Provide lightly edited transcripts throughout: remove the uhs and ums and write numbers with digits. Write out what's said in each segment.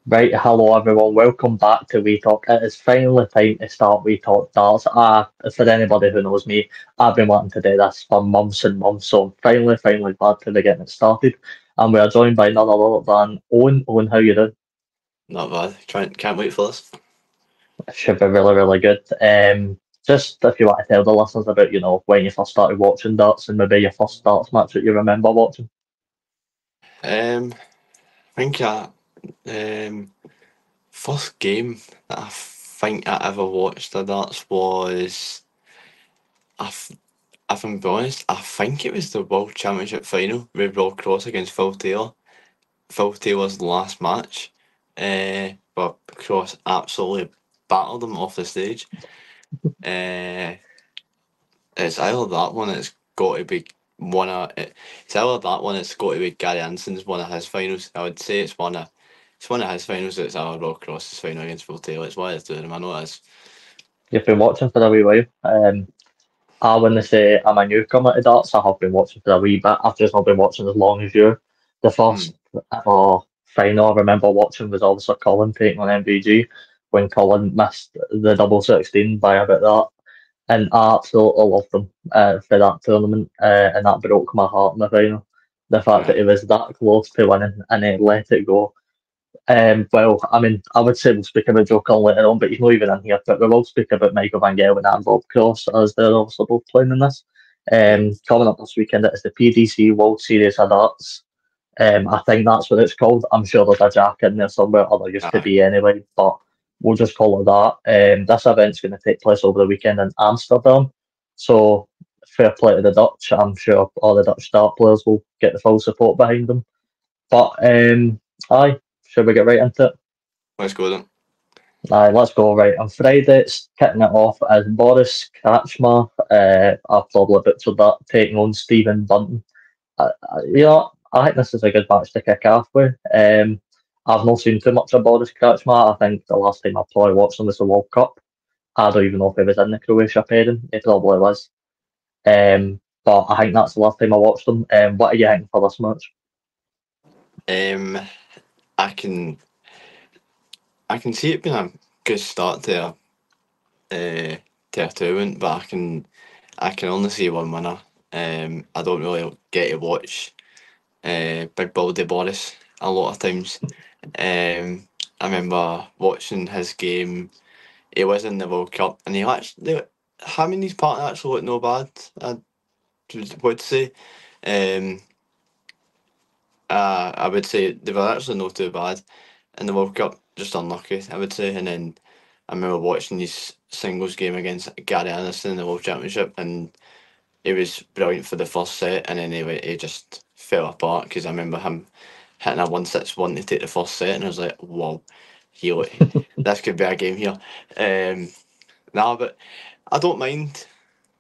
Right, hello everyone. Welcome back to We Talk. It is finally time to start We Talk Darts. For anybody who knows me, I've been wanting to do this for months and months, so I'm finally glad to be getting it started. And we are joined by none other than Owen. Owen, how you doing? Not bad. Can't wait for this. It should be really good. Just if you want to tell the listeners about, when you first started watching darts and maybe your first darts match that you remember watching. I think first game that I think I ever watched of darts was I f- if I'm being honest, I think it was the World Championship final with Rob Cross against Phil Taylor. Phil Taylor's last match. But Cross absolutely battered him off the stage. Uh, it's either that one. It's got to be one of it. It's either that one. It's got to be Gary Anson's one of his finals. I would say it's one of his finals. It's either Rob Cross's final against Phil Taylor. It's one of the two of them. I know it is. You've been watching for a wee while. I wouldn't say I'm a newcomer to darts. I have been watching for a wee bit. I've just not been watching as long as you. The Hmm. first ever final I remember watching was obviously Colin taking on MVG when Colin missed the double 16 by a bit that. And I absolutely loved him for that tournament, and that broke my heart in the final. The fact that he Right. was that close to winning and he let it go. Well, I mean, I would say we'll speak about Joe Cullen later on, but he's not even in here. But we will speak about Michael Van Gerwen and Bob Cross as they're also both playing in this. Right. Coming up this weekend, it's the PDC World Series of Darts. I think that's what it's called. I'm sure there's a jack in there somewhere, or there used to Aye. be anyway, but we'll just call it that. This event's going to take place over the weekend in Amsterdam. So, fair play to the Dutch. I'm sure all the Dutch dart players will get the full support behind them. But, aye, should we get right into it? Let's go then. Let's go. Right, on Friday, it's kicking it off as Boris Kachma, I've probably butchered that, taking on Stephen Bunton. I think this is a good match to kick off with. I've not seen too much of Boris Kachma. I think the last time I probably watched him was the World Cup. I don't even know if he was in the Croatia pairing. He probably was. But I think that's the last time I watched him. What are you thinking for this match? Um, I can I can see it being a good start to a tournament, but I can only see one winner. I don't really get to watch Big Baldy Boris a lot of times. I remember watching his game. He was in the World Cup, and he actually having his partner actually looked no bad. I would say. Um, I would say they were actually not too bad in the World Cup. Just unlucky, I would say. And then I remember watching his singles game against Gary Anderson in the World Championship, and it was brilliant for the first set, and then he just fell apart because I remember him hitting a 1-6-1 to take the first set, and I was like, "Wow, this could be a game here." Nah, but I don't mind.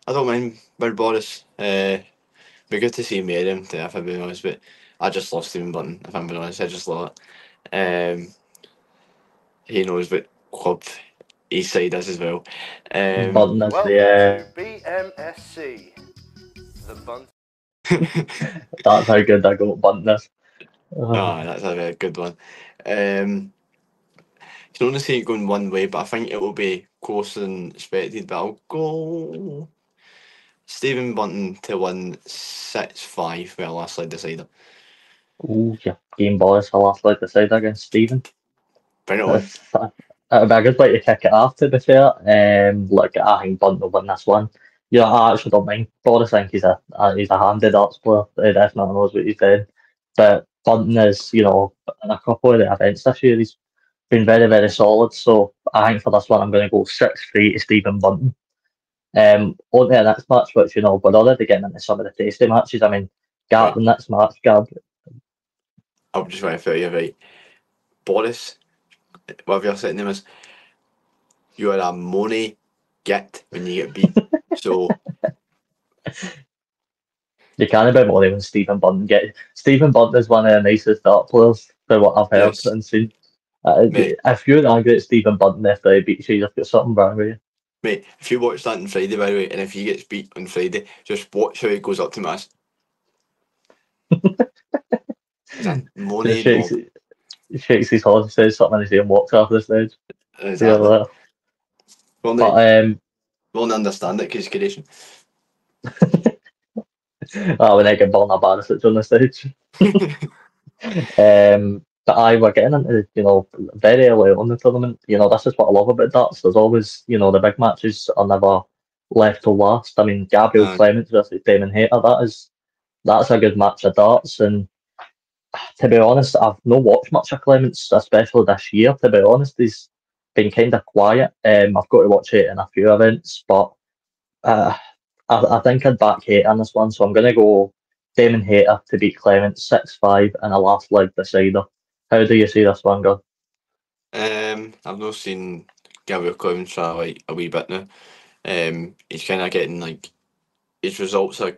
I don't mind Bird Boris. Be good to see him marry him, if I'm being honest. But I just love Stephen Button. If I'm being honest, I just love it. He knows what club his side is as well. Bunton is Welcome to BMSC, the Bunt. that's how good I got Bunton is. That's a very good one. Um, you can only see it going one way, but I think it will be closer than expected. But I'll go Stephen Bunton to win 6-5 with a last leg decider. Ooh, yeah, Game Boys, I'll have to like decide against Stephen. Bring it on. If, it'd be a good way to kick it off, to be fair. Look, I think Bunt will win this one. I actually don't mind Boris. I think he's a handy darts player. He definitely knows what he's doing. But Bunton is, in a couple of the events this year, he's been very solid. So I think for this one, I'm going to go 6-3 to Stephen Bunton. On to the next match, which, we're already getting into some of the tasty matches. I mean, Gab, Right. the next match, Gab, I'll just wait for you, right. Boris, whatever your second name is, you are a money git when you get beat. So, you can't be more than Stephen Bunton get. Stephen Bunton is one of the nicest dart players for what I've heard yes, and seen. mate, If you're angry at Stephen Bunton after he beats you, you've got something wrong with you. mate, if you watch that on Friday, by the way, and if he gets beat on Friday, just watch how he goes up to Mass. He's a Just money shakes, knob. shakes his head, says something, and he walks off the stage. See you Exactly. later. But Won't understand it because creation. when I get born a Barisic on the stage. But we're getting into, very early on in the tournament. This is what I love about darts. There's always, the big matches are never left till last. I mean, Gabriel Clements versus Damon Hayter, that's a good match of darts. And to be honest, I've not watched much of Clements, especially this year. To be honest, he's been kind of quiet. I've got to watch it in a few events, but I think I'd back Hayter in this one, so I'm going to go Damon Hayter to beat Clements 6-5 in a last leg decider. How do you see this one go? I've not seen Gabriel Clemens for like a wee bit now. He's kind of getting like his results are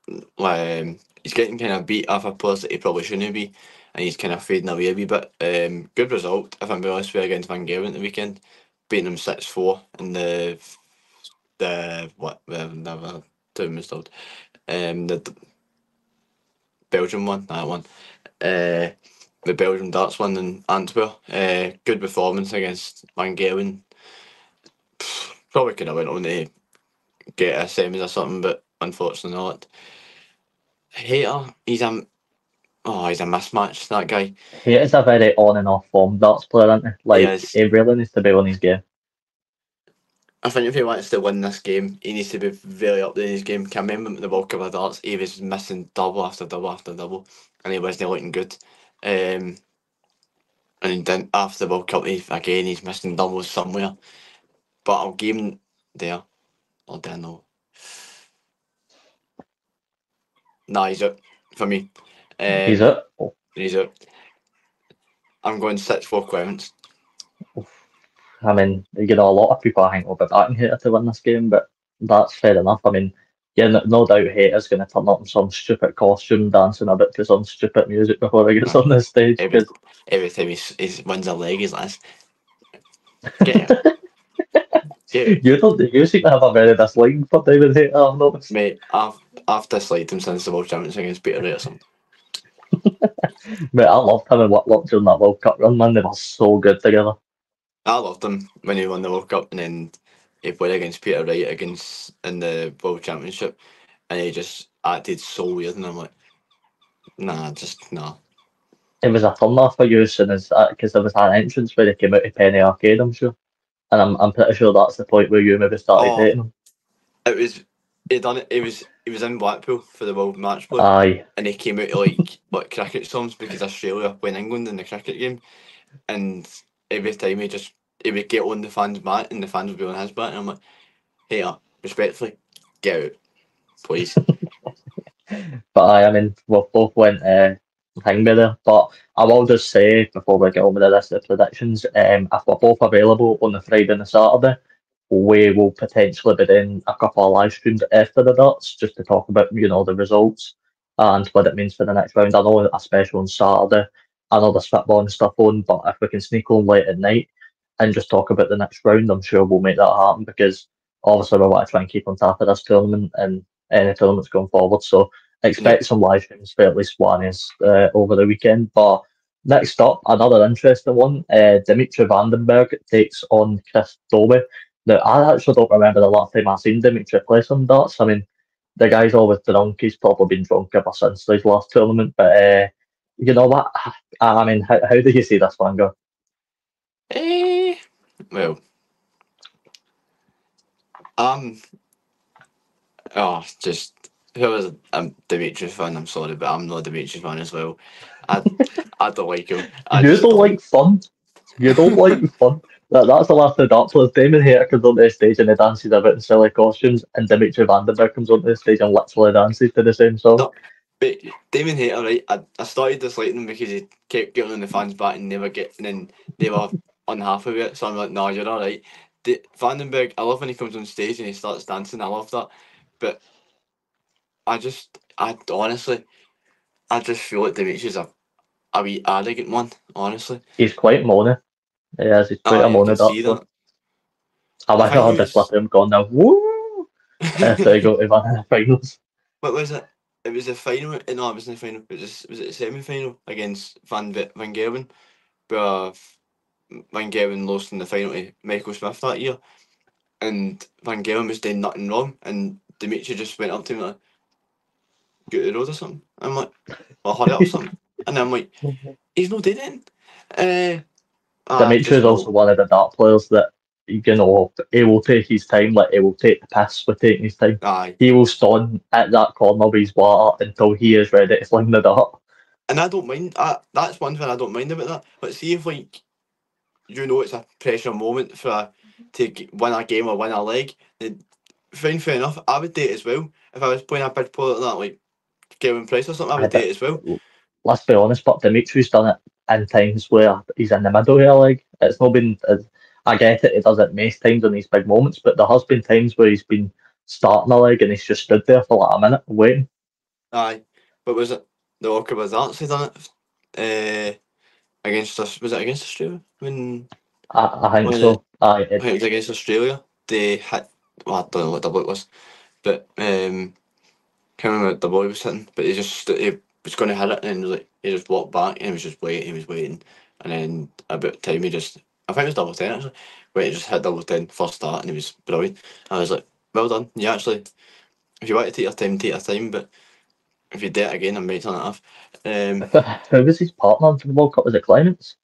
he's getting kind of beat off a players that he probably shouldn't be, and he's kind of fading away a wee bit. Good result, if I'm being honest with you, against Van Gerwen the weekend, beating him 6-4 in the team was called the Belgium one, that one. The Belgium darts one in Antwerp. Good performance against Van Gerwen. Probably could have went on to get a semis or something, but unfortunately not. Hater, he's a mismatch, that guy. He is a very on and off form darts player, isn't he? Like, he really needs to be on his game. I think if he wants to win this game, he needs to be very up there in his game. Can I remember the World Cup of darts? He was missing double after double after double, and he wasn't looking good. And then after the World Cup, he's missing doubles somewhere. But I'll give him there. Or do I know? Nah, he's out for me. He's out? Oh. He's out. I'm going 6-4 Clements. I mean, a lot of people I think will be backing Hayter to win this game, but that's fair enough. I mean, yeah, no doubt Hayter's going to turn up in some stupid costume, dancing a bit to some stupid music before he gets on the stage. Every time he wins a leg, he's like, get him. You seem to have a very dislike for David Hayter, I've noticed. Mate, I've disliked him since the World Champions against Peter Wright or something. Mate, I loved him and Whitlock during that World Cup run, man. They were so good together. I loved him when he won the World Cup, and then he played against Peter Wright in the World Championship, and he just acted so weird, and I'm like, nah. It was a turn off for you as soon as because there was an entrance where he came out of Penny Arcade, I'm sure, and I'm pretty sure that's the point where you maybe started hating him. It was he done it. He was in Blackpool for the World Match Play. Aye. And he came out to like cricket songs because Australia playing England in the cricket game, and every time he would get on the fans' back and the fans would be on his back, and I'm like, hey, respectfully, get out, please. But I mean, we both went hang me there. But I will just say before we get on with the rest of the predictions, if we're both available on the Friday and the Saturday, we will potentially be doing a couple of live streams after the darts just to talk about the results and what it means for the next round. I know especially on Saturday, I know there's football and stuff on, but if we can sneak on late at night and just talk about the next round, I'm sure we'll make that happen because obviously we want to try and keep on top of this tournament and any tournaments going forward. So expect some live streams for at least one is over the weekend. But next up, another interesting one. Dimitri Vandenberg takes on Chris Dobie. Now, I actually don't remember the last time I seen Dimitri play some darts. I mean, the guy's always drunk. He's probably been drunk ever since his last tournament. But you know what? I mean, how do you see this one go? Well, just whoever's a Dimitri fan, I'm sorry, but I'm not a Dimitri fan as well. I don't like him. You don't like fun. You don't like fun. That's the last of the darts players. Damon Hayter comes onto the stage and he dances about in silly costumes, and Dimitri Vandenberg comes onto the stage and literally dances to the same song. No, but Damon Hayter, right? I started disliking him because he kept getting on the fans' back and then they were unhappy with it. So I'm like, no, you're all right. Vandenberg, I love when he comes on stage and he starts dancing. I love that, but I honestly feel like Dimitri's a wee arrogant one. Honestly, he's quite moany. Yes, he's quite a moany darts. I wish I had this clip of him going now, woo! If they go to one of the finals. What was it? It was the final. No, it wasn't the final. Was it the semi-final against Van Gerwen? where Van Gelen lost in the final to Michael Smith that year, and Van Gelen was doing nothing wrong, and Dimitri just went up to him like, "Get the road or something." I'm like, "Well, hurry up or something," and I'm like, "He's not doing anything." Dimitri Just is also no. one of the dart players that, he will take his time, like he will take the piss with taking his time. Aye, He will stand at that corner with his water until he is ready to fling the dart. and I don't mind. That's one thing I don't mind about that. But see if like it's a pressure moment to win a game or win a leg, then fine, fair enough. I would do it as well if I was playing a big player like that, like Gavin Price or something. I I would do d- it as well. let's be honest, but Dimitri's done it in times where he's in the middle of a leg. It's not been, I get it, he does it most times in these big moments, but there has been times where he's been starting a leg and he's just stood there for like a minute waiting. Aye, but was it the Walker Wizards who done it? Against us, was it against Australia when? I think When it, so. Aye, I think it was against Australia. They hit. Well, I don't know what double it was, but can't remember what double he was hitting. But he was going to hit it, and he just walked back, and he was just waiting. He was waiting, and then about time he just. I think it was double 10 actually. Wait, he just hit double 10 first start, and he was brilliant. I was like, well done. You actually, if you want to take your time, take your time. But if you do it again, I might turn it off. who was his partner for the World Cup? Was it Clements?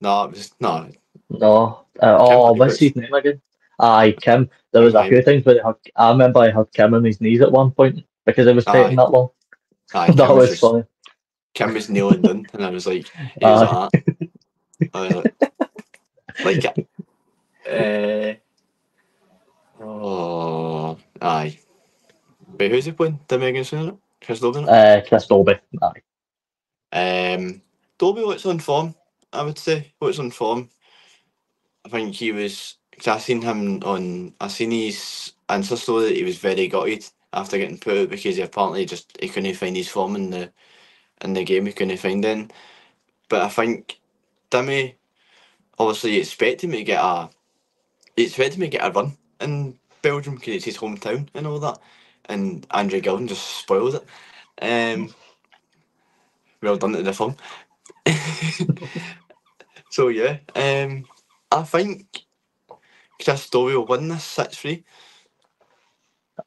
No, it was no. No. Kim What's Hughes. his name again? Aye, Kim. There Kim was a few Hyman. times where I remember I had Kim on his knees at one point because it was taking Aye, that long. aye. That was funny. Kim was kneeling down, and I was like, he was Aye. like that. I was like it. Oh, aye. Wait, who's he playing? Did Megan say it? Chris Dobin? Chris Dolby. Aye. Dobby, what's on form? I would say what's on form. I think he was. Cause I seen his Insta story that he was very gutted after getting put out because he couldn't find his form in the game. He couldn't find it. But I think Dimmy obviously he expected him to get a run in Belgium because it's his hometown and all that. And Andrew Gilden just spoiled it. Um, well done to the firm. So yeah, I think Chris Dowie will win this 6-3.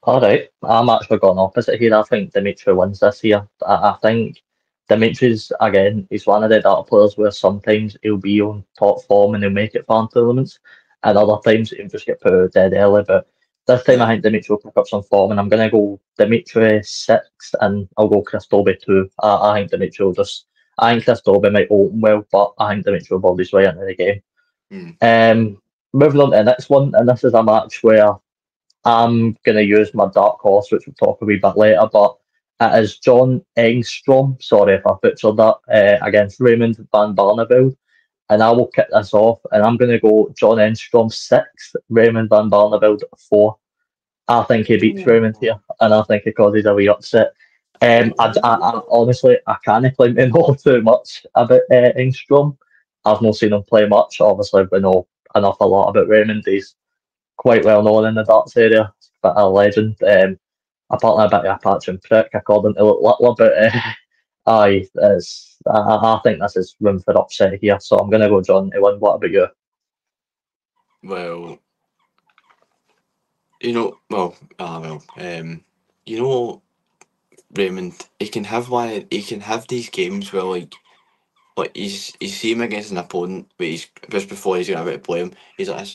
All right. I'm actually going opposite here. I think Dimitri wins this year. I think Dimitri's, again, he's one of the dart players where sometimes he'll be on top form and he'll make it far in tournaments, and other times he'll just get put out dead early. But this time I Yeah. think Dimitri will pick up some form, and I'm going to go Dimitri 6 and I'll go Christobi 2. I think Dimitri will just. I think Christobi might open well, but I think Dimitri will build his way into the game. Mm. Moving on to the next one, and this is a match where I'm going to use my dark horse, which we'll talk a wee bit later, but it is John Engstrom, sorry if I butchered that, against Raymond van Barneveld. And I will kick this off, and I'm going to go John Engstrom 6, Raymond van Barneveld 4. I think he beats Raymond here, and I think he causes a wee upset. I honestly, I can't claim to know too much about Engstrom. I've not seen him play much. Obviously, we know enough a lot about Raymond. He's quite well known in the darts area, but a legend. Apparently a bit of a patch and prick, according to Littler, but I think this is room for upset here, so I'm going to go John to win. What about you? Well, you know, Raymond, he can have these games where you see him against an opponent, but he's just before he's about to play him, he's like,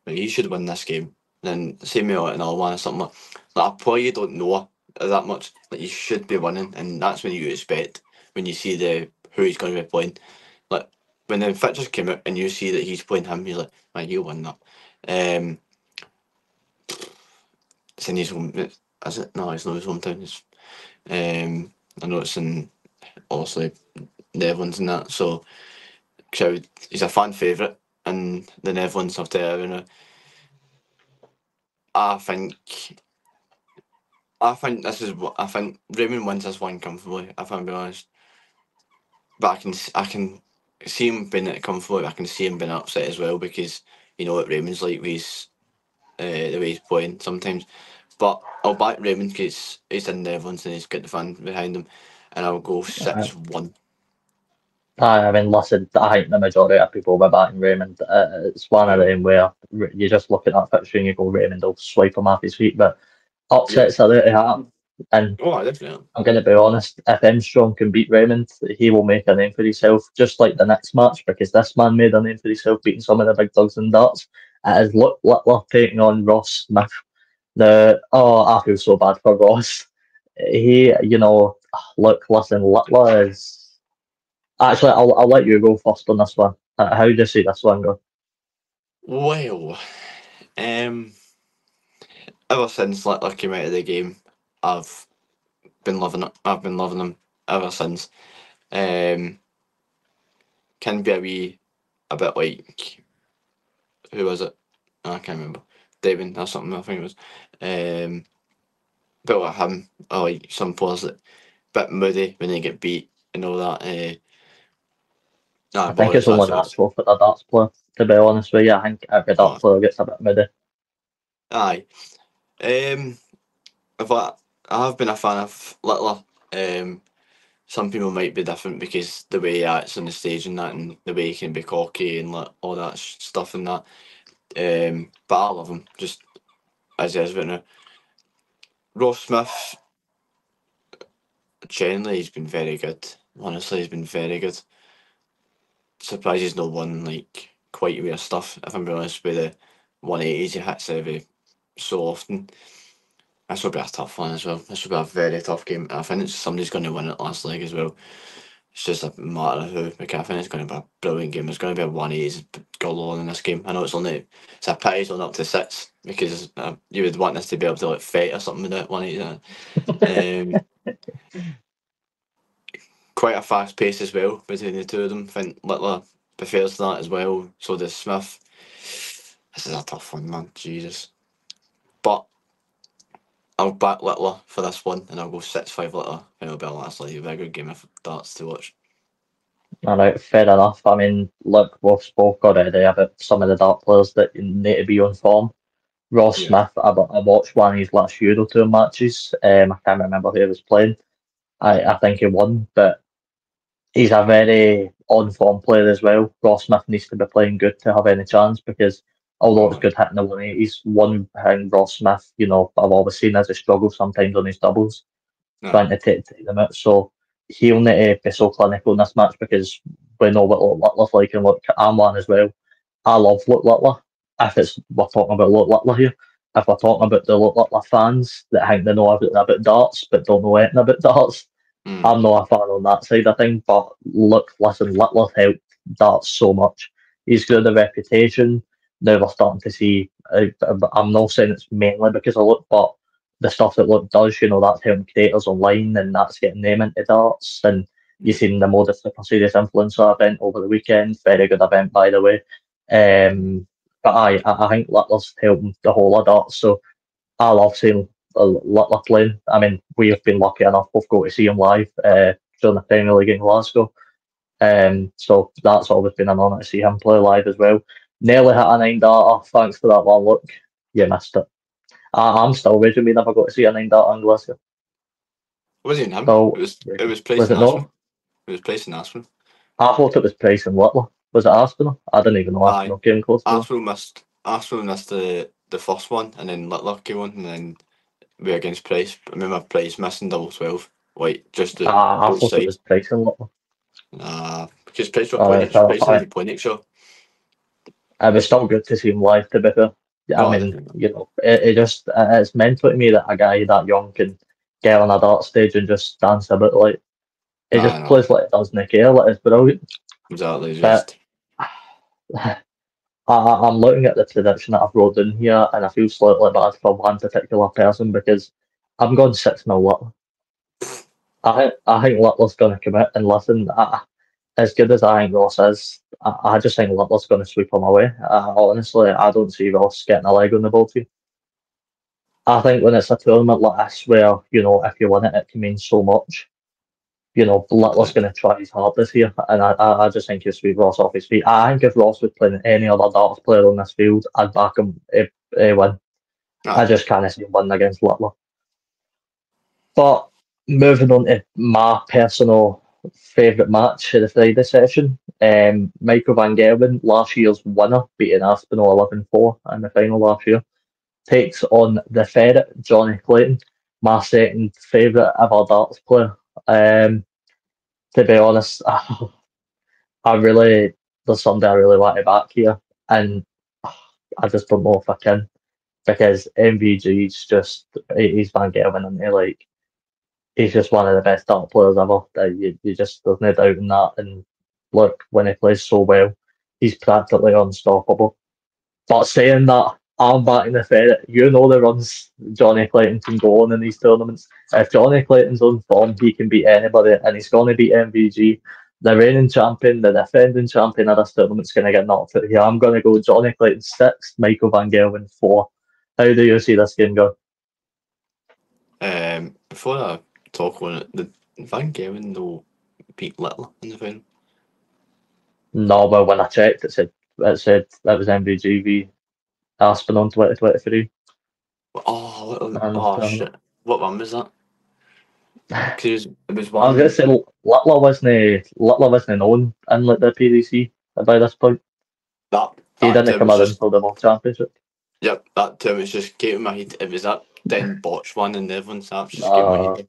"Right, you should win this game." And then same with another one or something like a player you don't know that much, like you should be winning, and that's when you expect when you see who he's going to be playing. Like when the fixtures came out and you see that he's playing him, you're like, "Right, you win that." Um, it's in his home. Is it? No, it's not his hometown. I know it's in obviously Netherlands and that. So he's a fan favourite in the Netherlands. I'll tell you now. I think I think Raymond wins this one comfortably. If I'm being honest, but I can see him being it comfortably. I can see him being upset as well because you know what Raymond's like with the way he's playing sometimes. But I'll back Raymond because he's in Netherlands and he's got the fan behind him, and I'll go Uh, 6-1. I mean, listen, I think the majority of people will be backing Raymond. It's one of Yeah. them where you just look at that fixture and you go, Raymond will swipe him off his feet, but Yeah. upsets are there to happen. And Oh, definitely. I'm going to be honest, if Armstrong can beat Raymond, he will make a name for himself, just like the next match, because this man made a name for himself beating some of the big dogs in darts. It is Littler taking on Ross Smith. I feel so bad for Ross. Look, listen, Littler is. Actually, I'll let you go first on this one. How do you see this one go? Well, ever since Littler came out of the game, I've been loving it. I've been loving him ever since. Can be a bit like, who was it? I can't remember. David or something, I think it was. Bit like him, or like some players that bit moody when they get beat and all that. I think Boris, it's only that's what it was. natural for the darts player, to be honest with you. I think every darts player gets a bit moody. Aye. If I have been a fan of Littler. Some people might be different because the way he acts on the stage and that, and the way he can be cocky and like all that stuff and that. But I love him just as he is right now. Ross Smith, generally, he's been very good. Honestly, he's been very good. Surprised he's not won like quite weird stuff. If I'm being honest, with the 180s he hits every so often. This will be a tough one as well. This will be a very tough game. I think somebody's going to win it last leg as well. It's just a matter of who. Like, I think it's going to be a brilliant game. It's going to be a 180s galore in this game. I know it's a pity it's only up to 6 because you would want this to be able to like fight or something with that 180. Quite a fast pace as well between the two of them. I think Littler prefers that as well. So does Smith. This is a tough one, man. Jesus. But I'll back Littler for this one, and I'll go 6-5 Littler. I think it'll be a last like a very good game of darts to watch. Alright, fair enough. I mean, look, we've spoke already about some of the dart players that need to be on form. Ross Yeah. Smith, I watched one of his last Euro Tour matches. I can't remember who he was playing. I think he won, but he's a very on form player as well. Ross Smith needs to be playing good to have any chance because although it's Oh, good hitting the 180s, one thing Ross Smith, I've always seen as a struggle sometimes on his doubles, trying to take them out. So he'll need to be so clinical in this match because we know what Littler's like, and look, I'm one as well. I love Littler. If we're talking about Littler here, if we're talking about the Littler fans that think they know about darts but don't know anything about darts, I'm not a fan on that side of things. But look, listen, Littler's helped darts so much. He's got a reputation. Now we're starting to see. I'm not saying it's mainly because of Luke, but the stuff that Luke does, that's helping creators online, and that's getting them into darts. And you've seen the Modus Super Serious Influencer event over the weekend. Very good event, by the way. But I think Littler's helping the whole of darts. So I love seeing Littler playing. I mean, we have been lucky enough we've got to see him live during the Premier League in Glasgow. So that's always been an honour to see him play live as well. Nearly hit a 9 darter. Thanks for that one. Look, you missed it. I'm still raging we never got to see a 9 darter in Glasgow. It wasn't him. So, It was placed was in it not? Aspen. It was placed in Aspen. I thought it was Price and Littler. Was it Arsenal? I didn't even know Arsenal came close to that. Arsenal missed the first one, and then Littler came on, and then we were against Price. I remember Price missing double 12, like just the I both thought it was sides. Price and Littler. Because Price were playing Price and playing each other. It was still good to see him live, to be fair. I Oh, mean, it's mental to me that a guy that young can get on a dart stage and just dance a bit like he just no, plays like he doesn't care. Like, it's brilliant. exactly. But Just I'm looking at the prediction that I've wrote in here, and I feel slightly bad for one particular person because I'm going 6-0 Littler. I think Littler's going to commit, and listen, as good as I think Ross is, I just think Littler's going to sweep him away. Honestly, I don't see Ross getting a leg on the ball team. I think when it's a tournament like this, where if you win it, it can mean so much. Littler's going to try his hardest here, and I just think he'll sweep Ross off his feet. I think if Ross was playing any other darts player on this field, I'd back him win. I just can't see him winning against Littler. But moving on to my personal favourite match of the Friday session. Michael Van Gerwen, last year's winner, beating Aspinall 11-4 in the final last year, takes on the Ferret, Johnny Clayton, my second favourite ever darts player. To be honest, I really, there's somebody I really want to back here, and I just don't know if I can, because MVG is just, he's Van Gerwen, and he's just one of the best dart players ever. You just, there's no doubt in that. And look, when he plays so well, he's practically unstoppable. But saying that, I'm backing the Ferret. You know the runs Johnny Clayton can go on in these tournaments. If Johnny Clayton's on form, he can beat anybody, and he's going to beat MVG. The reigning champion, the defending champion of this tournament's going to get knocked out here. I'm going to go Johnny Clayton 6, Michael Van Gerwen 4. How do you see this game go? Before I talk on it, the Van Gerwen though beat Littler in the final. No, but when I checked, it said that was MVG v Aspinall 2023. Oh shit! What one was that? Because it was I one. was gonna say Littler wasn't known in like the PDC by this point. He didn't come in until the World Championship. Yep, that term was just came in my head. It was that then botch one and everyone's that just came in my head.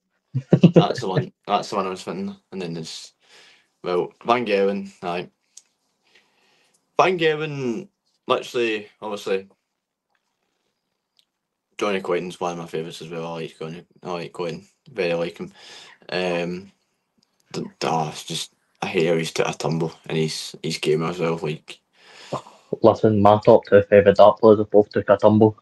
That's the one. That's the one I was thinking. And then there's Van Gerwen. Aye, Van Gerwen. Literally, obviously, Johnny Clayton's one of my favourites as well. I like Clayton. Very like him. It's just I hate how he's took a tumble and he's game as well. Like, Listen, my top two favourite dart players have both took a tumble.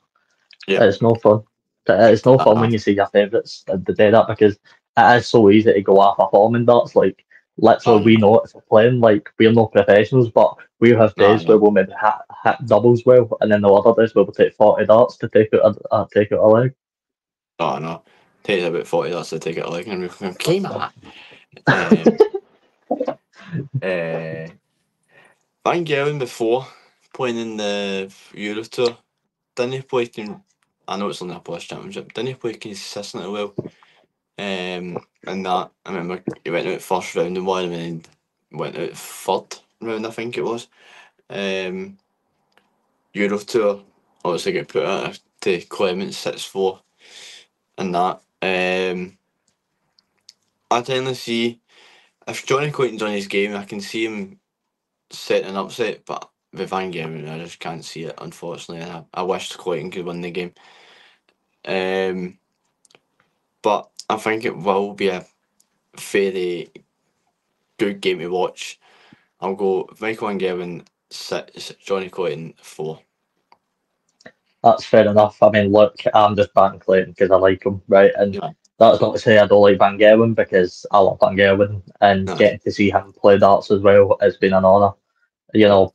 yeah, It's no fun. It's no fun when you see your favourites do that, because it is so easy to go off a form in darts. Like, literally, we know it for playing. Like, we're no professionals, but we have days where we'll maybe hit doubles well, and then the other days where we'll take 40 darts to take out a leg. Oh no, takes about 40 darts to take out a leg, and we're came at. Van Gerwen before playing in the Euro Tour, didn't he play? I know it's only a Polish Championship. Didn't he play consistently well? And that I remember he went out first round in one, and then went out third round. I think it was. Euro Tour obviously got put out to Clement 6-4, and that. I tend to see if Johnny Clayton's on his game, I can see him setting an upset, but with Van Gerwen, I just can't see it, unfortunately. And I wish Clayton could win the game. But I think it will be a very good game to watch. I'll go Michael Van Gerwen 6, Johnny Clayton 4. That's fair enough. I mean, look, I'm just backing Clayton because I like him, right? And that's not to say I don't like Van Gerwen, because I love Van Gerwen, and getting to see him play darts as well has been an honour. You know,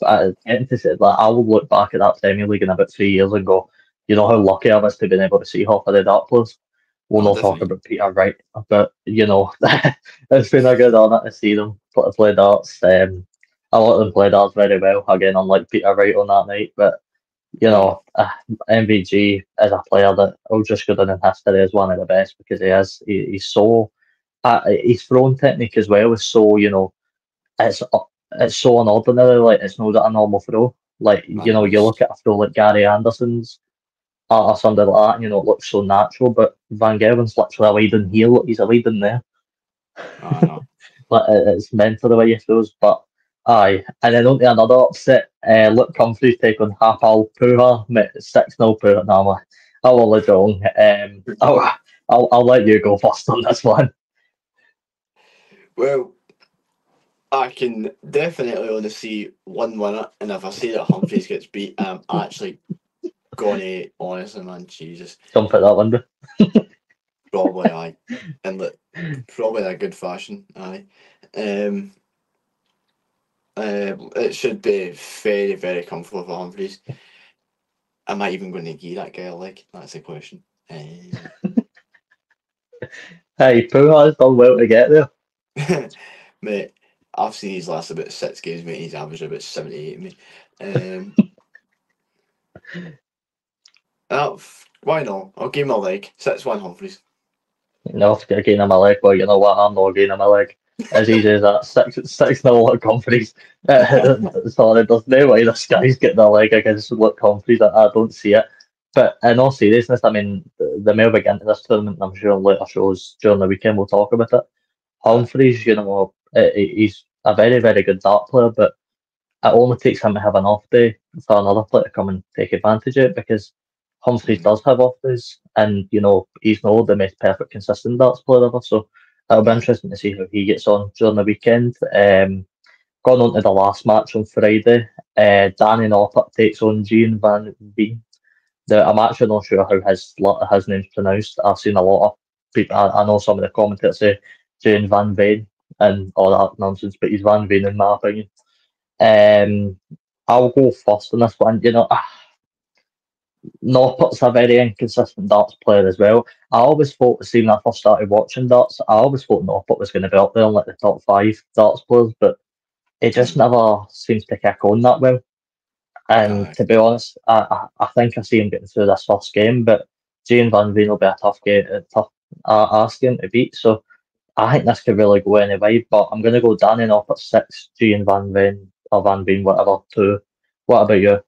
getting to see, I will look back at that Premier League in about 3 years and go, you know how lucky I was to been able to see half of the dart players. We'll not talk about Peter Wright, but you know, it's been a good honour to see them play darts. I let them play darts very well. Again, unlike Peter Wright on that night, but you know, MVG is a player that will just go down in history as one of the best, because he is. He's so his throwing technique as well is so, you know, it's so unordinary. Like, it's not a normal throw. Like, you know, you look at a throw like Gary Anderson's or something like that, and, you know, it looks so natural. But Van Gerwen's literally a leading here. Look, he's a leading there. I know. But it's mental the way he throws. But aye, and then on to another upset. Luke Humphries take on Hapal Puha, 6-0 Puha. No, I will let you on. I'll let you go first on this one. Well, I can definitely only see one winner, and if I see that Humphries gets beat, I'm actually gonna, honestly, man, Jesus. Jump at that window. Probably, aye. And look, probably in a good fashion, aye. It should be very, very comfortable for Humphries. Am I even going to give that guy a leg? That's the question. Hey, Puha's done well to get there. Mate, I've seen his last about 6 games, mate. He's averaged about 78, mate. Why not? I'll give him a leg. 6-1 Humphries. No, to gain him a leg. Well, you know what? I'm not gaining him a leg. as easy as that. 6-0 at Humphreys. Sorry, there's no way this guy's getting a leg against Humphreys. I don't see it. But in all seriousness, I mean, the more we get into this tournament, I'm sure in later shows during the weekend we'll talk about it. Humphreys, he's a very, very good dart player, but it only takes him to have an off day for another player to come and take advantage of it, because Humphreys does have off days, and he's not the most perfect consistent darts player ever. So it'll be interesting to see how he gets on during the weekend. Going on to the last match on Friday, Danny Noppert takes on Gian Van Veen. I'm actually not sure how his name's pronounced. I've seen a lot of people. I know some of the commentators say Gian Van Veen and all that nonsense, but he's Van Veen in my opinion. I'll go first on this one. Noppert's a very inconsistent darts player as well. I always thought, see, when I first started watching darts, I always thought Noppert was going to be up there in like the top 5 darts players, but it just never seems to kick on that well. And to be honest, I think I see him getting through this first game, but Gian Van Veen will be a tough game, ask game to beat. So I think this could really go anyway. But I'm going to go Danny Noppert 6, Gian Van Veen or Van Veen, whatever, 2. What about you?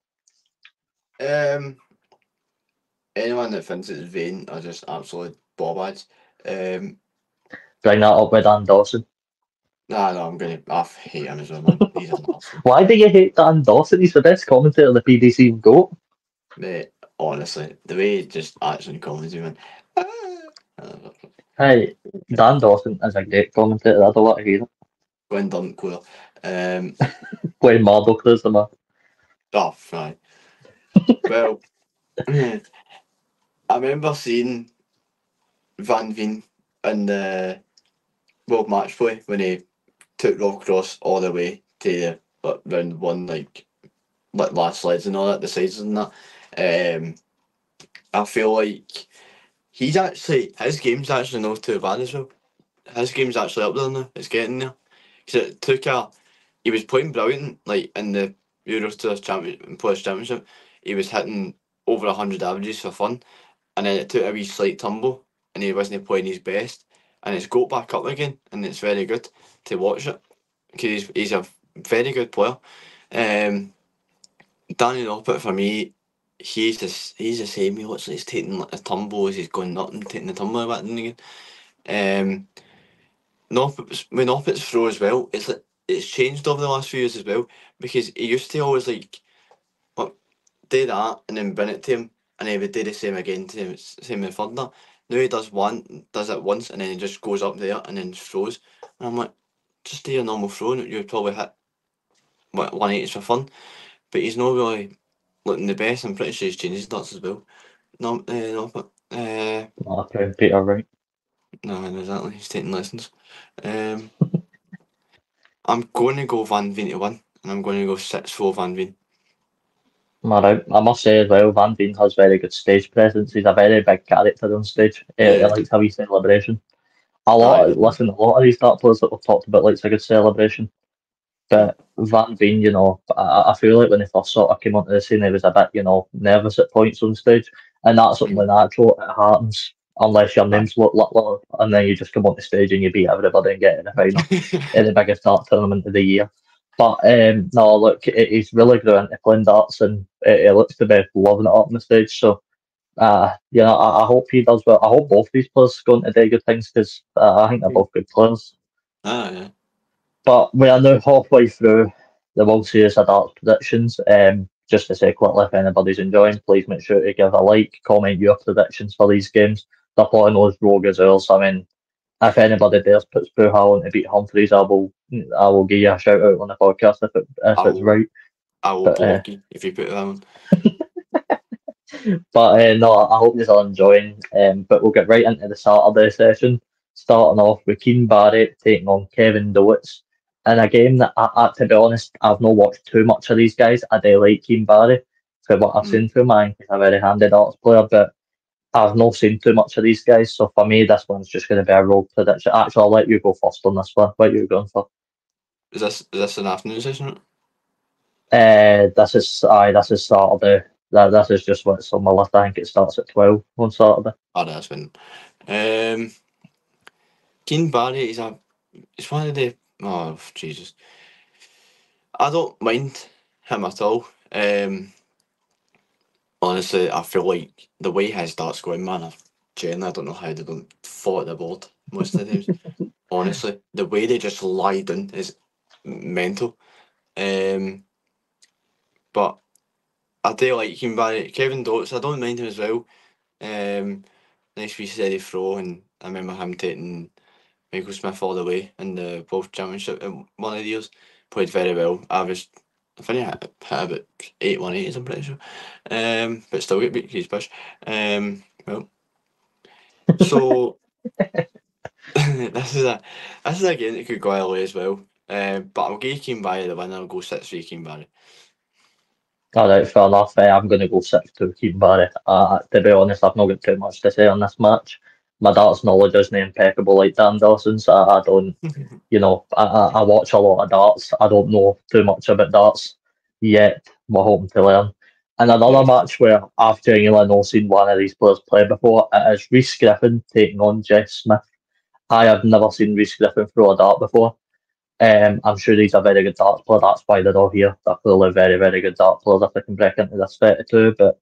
Anyone that thinks it's Vane are just absolute bobads. Bring that up with Dan Dawson. No, I hate him as well, man. He's an awesome. Why do you hate Dan Dawson? He's the best commentator the PDC GOAT. Mate, honestly, the way he just actually comments, man. Hey, Dan Dawson is a great commentator. I don't want to hear it. Gwen Dunkler. Gwen Murdoch is the man. Oh, right. Well, I remember seeing Van Veen in the World Match Play when he took Rob Cross all the way to round 1, like last slides and all that, the sides and that. I feel like his game's actually not too bad as well. His game's actually up there now. It's getting there. Because he was playing brilliant, like in the Euros Tour Players Championship. He was hitting over 100 averages for fun, and then it took a wee slight tumble, and he wasn't playing his best, and it's got back up again, and it's very good to watch it, because he's a very good player. Danny Noppert, for me, he's the same. He looks like he's taking a tumble as he's going up and taking the tumble back in again. Noppert's throw as well, it's changed over the last few years as well, because he used to always do that and then bring it to him, and he would do the same again to him, same with Thunder. Now he does it once, and then he just goes up there and then throws. And I'm like, just do your normal throw, and you'd probably hit 180 for fun. But he's not really looking the best. I'm pretty sure he's changed his darts as well. No, but Peter, right? no, exactly. He's taking lessons. I'm going to go Van Veen to win, and I'm going to go 6-4 Van Veen. I must say as well, Van Veen has very good stage presence. He's a very big character on stage. He likes a wee celebration. A lot of these dart players that we've talked about likes a good celebration. But Van Veen, I feel like when he first sort of came onto the scene, he was a bit, nervous at points on stage, and that's something natural. It happens unless your name's look, and then you just come onto stage and you beat everybody and get in the final in the biggest dart tournament of the year. But no, look, he's really grew into playing darts, and he looks to be loving it up on the stage. So, I hope he does well. I hope both these players go on to do good things, because I think they're both good players. Yeah. But we are now halfway through the World Series of Darts predictions. Just to say quickly, if anybody's enjoying, please make sure to give a like, comment your predictions for these games. They're putting those rogue as well. So, I mean, if anybody dares puts Buhal on to beat Humphreys, I will give you a shout out on the podcast if it's right. I will block you if you put that on. But no, I hope you're all enjoying. But we'll get right into the Saturday session, starting off with Keen Barrett taking on Kevin Dowitz in a game that, to be honest, I've not watched too much of these guys. I do like Keen Barrett for what I've seen from him. He's a very handy darts player, but I've not seen too much of these guys. So for me, this one's just going to be a rogue prediction. Actually, I'll let you go first on this one. What are you going for? Is this an afternoon session? This is Saturday. This is just what's on my list. I think it starts at 12 on Saturday. Oh, that's been. Keen Barry is a It's one of the. Oh, Jesus. I don't mind him at all. Honestly, I feel like the way his darts going, man, I don't know how they don't fall at the board most of the times. Honestly, the way they just lie down is mental. But I do like him, Barry. Kevin Dots, I don't mind him as well. Nice wee steady throw, and I remember him taking Michael Smith all the way in the World Championship in one of the years. Played very well. Averaged, I think he hit about 8-1-8s, I'm pretty sure. But still get beat Keys Bush. Well, so this is a game that could go either way as well. But I'll give Keane Barry the win. I'll go 6-3 Keane Barry. Alright, fair enough. I'm going to go 6-2 Keane Barry. To be honest, I've not got too much to say on this match. My darts knowledge isn't impeccable like Dan Dawson's. I don't, I watch a lot of darts. I don't know too much about darts yet. We're hoping to learn. And another match where I've genuinely not seen one of these players play before, it is Rhys Griffin taking on Jess Smith. I have never seen Rhys Griffin throw a dart before. I'm sure he's a very good darts player. That's why they're all here. They're clearly very, very good dart players if they can break into this 32. But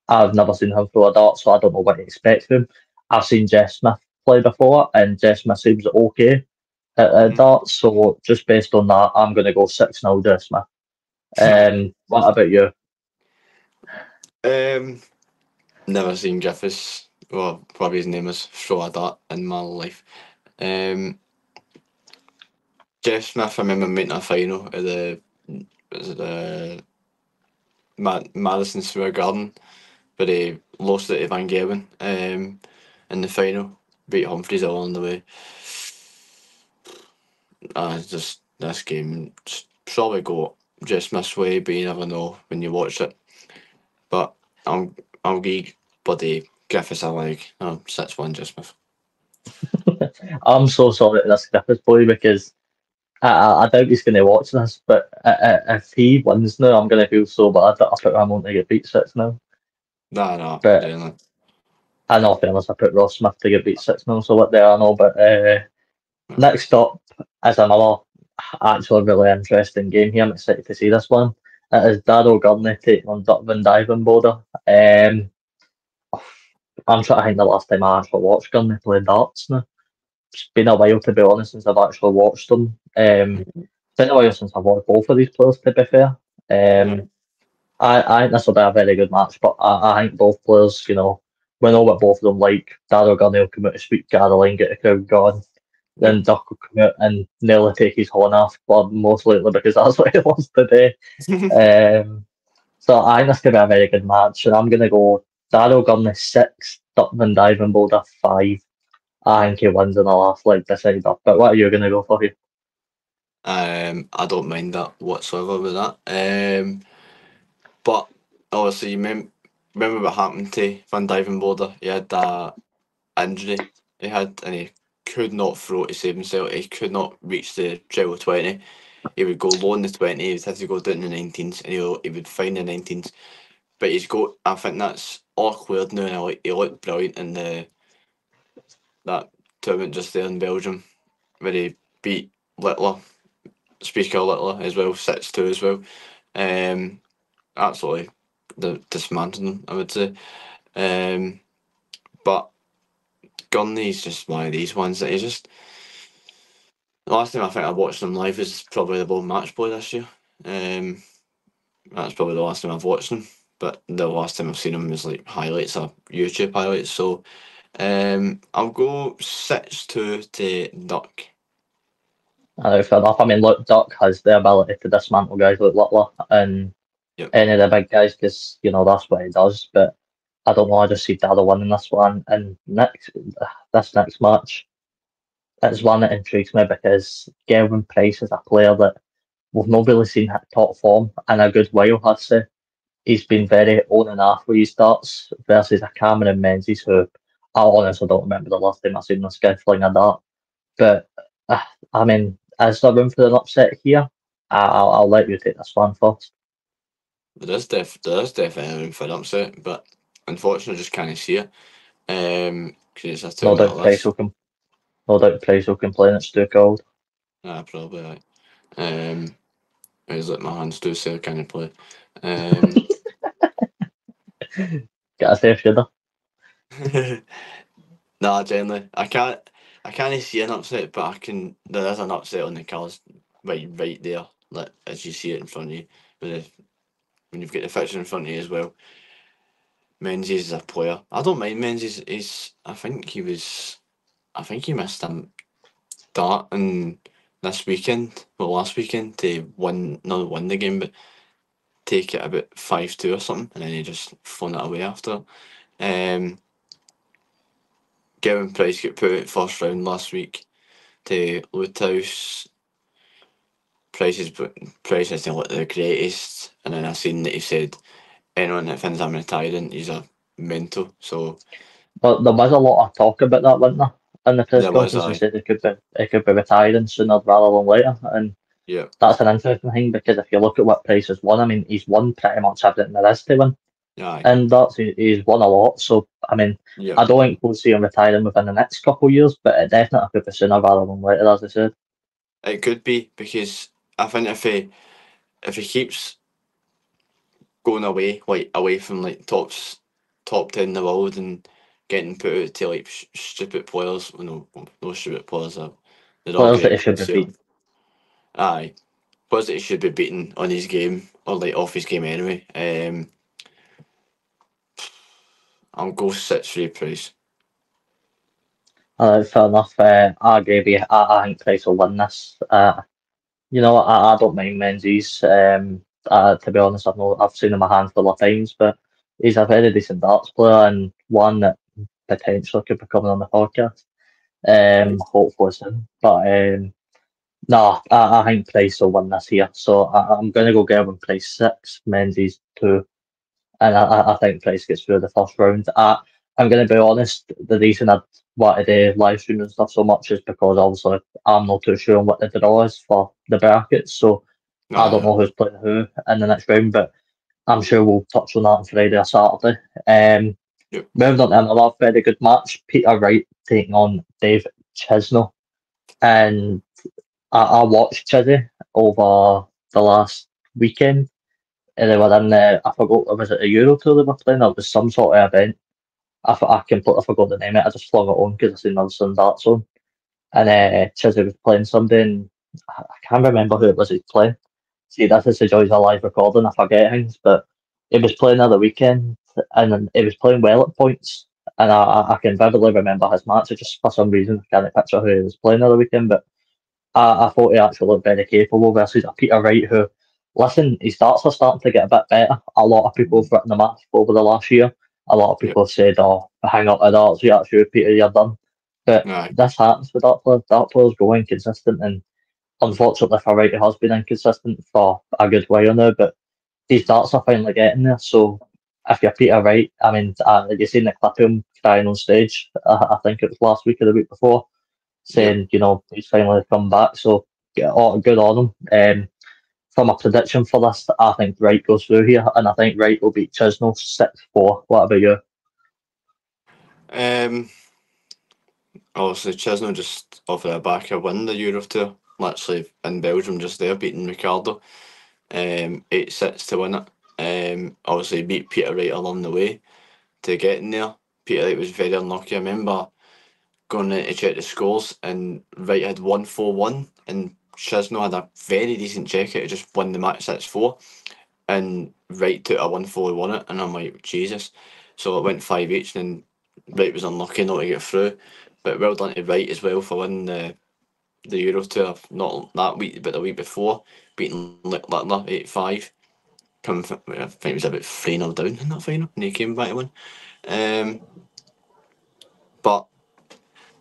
I've never seen him throw a dart, so I don't know what to expect from him. I've seen Jess Smith play before, and Jess Smith seems okay at darts. So just based on that, I'm going to go 6-0 Jess Smith. What about you? Never seen Griffiths, well, probably his name is, throw a dart in my life. Jeff Smith, I remember making a final at the Madison Square Garden, but he lost it to Van Gerwen in the final, beat Humphries along the way. Just this game probably go Jeff Smith's way, but you never know when you watch it. But I'll give bloody Griffiths a leg. 6-1 Jeff Smith. I'm so sorry to this Griffiths boy because I doubt he's going to watch this, but if he wins now, I'm going to feel so bad that I put him on to get beat 6-0. No, But really. I know, fairness, I put Ross Smith to get beat 6-0, so what they are now. But next up is another actually really interesting game here. I'm excited to see this one. It is Darryl Gurney taking on Dirk van Dijvenbode. I'm trying to think the last time I actually watched Gurney play darts now. It's been a while, to be honest, since I've actually watched them. It's been a while since I've watched both of these players, to be fair. I think this will be a very good match, but I think both players, we know what both of them like. Darryl Gurney will come out to speak Caroline, get the crowd going. Then Dirk will come out and nearly take his horn off, but most likely because that's what he wants to do. So I think this could be a very good match, and I'm going to go Darryl Gurney 6, Dirk van Dijvenbode 5. I think he wins in the last leg decider. But what are you going to go for here? I don't mind that whatsoever with that. But obviously, you remember what happened to Van Dijvenbode? He had that injury he had, and he could not throw to save himself. He could not reach the treble 20. He would go low in the 20, he would have to go down in the 19s, and he would find the 19s. But I think that's all cleared now, and he looked brilliant in that tournament just there in Belgium, where he beat Littler, Speaker Littler as well, 6-2 as well. Absolutely dismantling them, I would say. But Gurney's just one of these ones that the last time I think I watched him live is probably the World Match Play this year. That's probably the last time I've watched him, but the last time I've seen him was like highlights or YouTube highlights. So I'll go 6-2 to Dirk. Fair enough. I mean, look, Dirk has the ability to dismantle guys like Littler and any of the big guys because, that's what he does. But I don't know, I just see Darryl winning this one. And this next match, it's one that intrigues me because Gerwin Price is a player that we've not really seen hit top form in a good while, I'd say. He's been very on and off with his starts versus a Cameron Menzies who I honestly don't remember the last time I seen this guy fling a dart. But I mean, is there room for an upset here? I'll let you take this one first. There is definitely room for an upset, but unfortunately, I just can't see it. Because it's a No doubt tournament Price will complain it's too cold. Probably. He's like, my hands do say, can you play? Get a safe shooter. Nah, generally, I can't see an upset, but I can. There is an upset on the cards, right there, like as you see it in front of you. When you've got the fixture in front of you as well. Menzies is a player. I don't mind Menzies. I think he missed a start in this weekend, well last weekend to not win the game, but take it about 5-2 or something, and then he just flown it away after. Gavin Price got put out first round last week to Luthouse. Price isn't look the greatest, and then I seen that he said anyone that thinks I'm retiring, he's a mental. So But there was a lot of talk about that, wasn't there? In the press there was conference, he said it could be retiring sooner rather than later, and yeah. that's an interesting thing because if you look at what Price has won, I mean, he's won pretty much everything there is to win, Aye. and he's won a lot. So I mean, Yeah. I don't think we'll see him retiring within the next couple of years, but it definitely could be sooner rather than later, as I said. It could be, because I think if he keeps going away from like top 10 in the world and getting put out to like stupid players, no stupid players are, they're all Players that he great should be players here. beating. Aye, players that he should be beating on his game or like off his game anyway. I'll go 6-3 Price. Fair enough. I agree with you. I think Price will win this. I don't mind Menzies. To be honest, I've seen him a handful of times, but he's a very decent darts player and one that potentially could be coming on the podcast. Hopefully soon. But no, I think Price will win this here. So I'm going to go Gerwin Price 6, Menzies 2, and I think Price gets through the first round. I'm going to be honest, the reason I wanted to live stream and stuff so much is because obviously I'm not too sure on what the draw is for the brackets, so I don't know who's playing who in the next round, but I'm sure we'll touch on that on Friday or Saturday. Yep. Moving on to another very good match, Peter Wright taking on Dave Chisnell, and I watched Chizzy over the last weekend. And they were in I forgot, was it a Euro Tour they were playing? Or it was some sort of event. I completely forgot the name of it. I just flung it on because I seen there was some darts on. And Chizzy was playing somebody, and I can't remember who it was he was playing. See, this is the joys of live recording. I forget things, but he was playing the other weekend, and he was playing well at points. And I can vividly remember his match. It just for some reason I can't picture who he was playing the other weekend, but I thought he actually looked very capable versus a Peter Wright who, listen, his darts are starting to get a bit better. A lot of people have written him off over the last year. A lot of people have said, oh, hang up the darts, you're sure, Peter, you're done. But this happens with dart players. Dart players go inconsistent, and unfortunately for Wright, he has been inconsistent for a good while now, but these darts are finally getting there. So if you're Peter Wright, I mean, you seen the clip of him crying on stage, I think it was last week or the week before, saying, he's finally come back. So good on him. From a prediction for this, I think Wright goes through here, and I think Wright will beat Chisnell 6-4. What about you? Obviously, Chisnell just off the back of win the Euro Tour, literally in Belgium just there, beating Ricardo 8-6 to win it. Obviously beat Peter Wright along the way to getting there. Peter Wright was very unlucky. I remember going in to check the scores, and Wright had 1-4-1, and Chisnell had a very decent check out to just win the match 6-4, and Wright took a 1-4 won it, and I'm like, Jesus. So it went 5 each, and Wright was unlucky not to get through. But well done to Wright as well for winning the Euro Tour, not that week, but the week before, beating Littler 8-5. I think it was about 3-0 down in that final, and he came back to win. But